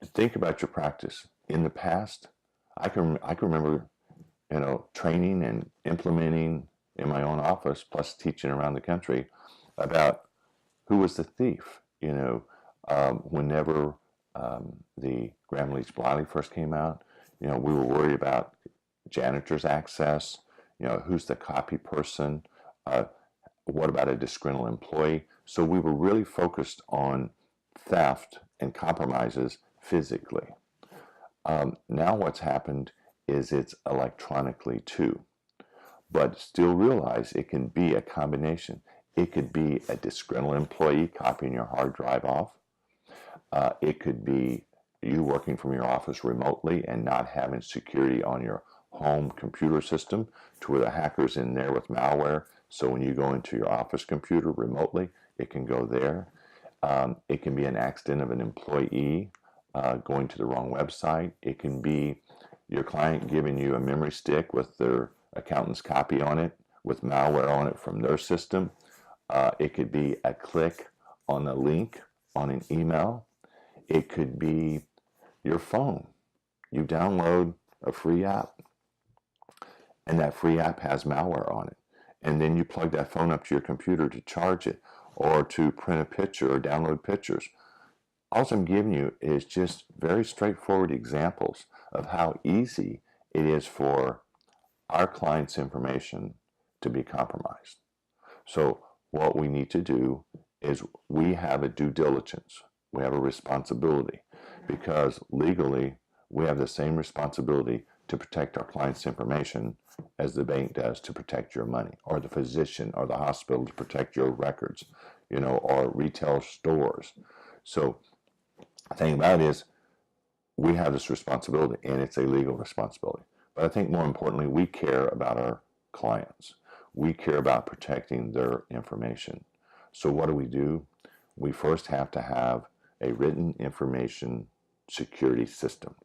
think about your practice. In the past, I can remember, training and implementing in my own office, plus teaching around the country about who was the thief. Whenever the Graham-Leach Bliley first came out, we were worried about janitor's access. Who's the copy person? Uh, what about a disgruntled employee? So we were really focused on theft and compromises physically. Now what's happened is it's electronically too, but still realize it can be a combination. It could be a disgruntled employee copying your hard drive off. It could be you working from your office remotely and not having security on your home computer system to where the hacker's in there with malware. So when you go into your office computer remotely, it can go there. It can be an accident of an employee going to the wrong website. It can be your client giving you a memory stick with their accountant's copy on it with malware on it from their system. It could be a click on a link on an email. It could be your phone. You download a free app, and that free app has malware on it. And then you plug that phone up to your computer to charge it or to print a picture or download pictures. All I'm giving you is just very straightforward examples of how easy it is for our client's information to be compromised. So what we need to do is we have a due diligence. We have a responsibility because legally we have the same responsibility to protect our client's information as the bank does to protect your money, or the physician or the hospital to protect your records, or retail stores. So the thing about it is we have this responsibility, and it's a legal responsibility. But I think more importantly, we care about our clients. We care about protecting their information. So what do? We first have to have a written information security system.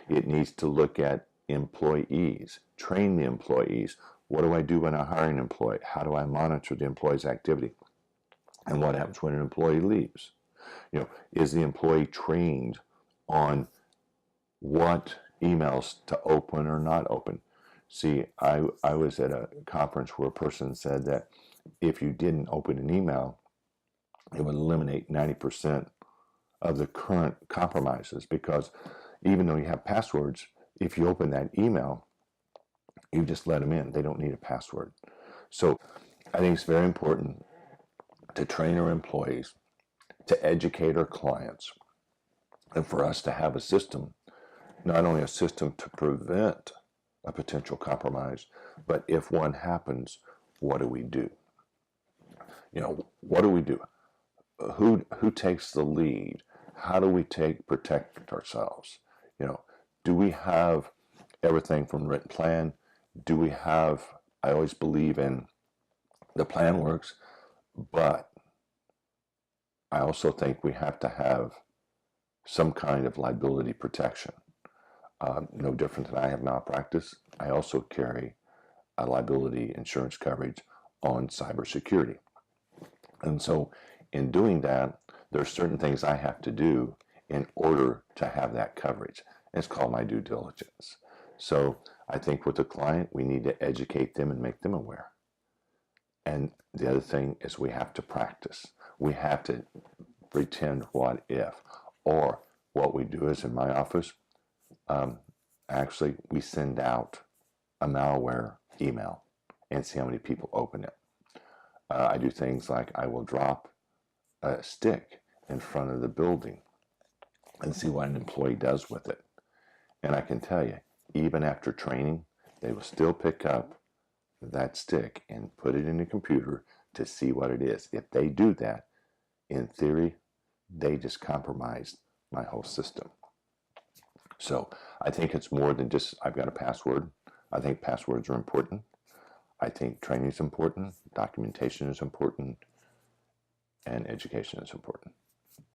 It needs to look at employees, train the employees. What do I do when I hire an employee? How do I monitor the employee's activity? And what happens when an employee leaves? Is the employee trained on what emails to open or not open? See, I was at a conference where a person said that if you didn't open an email, it would eliminate 90% of the current compromises, because even though you have passwords, if you open that email, you just let them in. They don't need a password. So I think it's very important to train our employees, to educate our clients, and for us to have a system, not only a system to prevent a potential compromise, but if one happens, what do we do? What do we do? Who takes the lead? How do we protect ourselves? Do we have everything from written plan? Do we have? I always believe in the plan works, but I also think we have to have some kind of liability protection. No different than I have malpractice, I also carry a liability insurance coverage on cybersecurity. And so in doing that, there are certain things I have to do in order to have that coverage. And it's called my due diligence. So I think with the client, we need to educate them and make them aware. And the other thing is we have to practice. We have to pretend what if. Or what we do is in my office, actually we send out a malware email and see how many people open it. I do things like I will drop a stick in front of the building and see what an employee does with it. And I can tell you, even after training, they will still pick up that stick and put it in the computer to see what it is. If they do that, in theory, they just compromised my whole system. So I think it's more than just I've got a password. I think passwords are important. I think training is important, documentation is important, and education is important.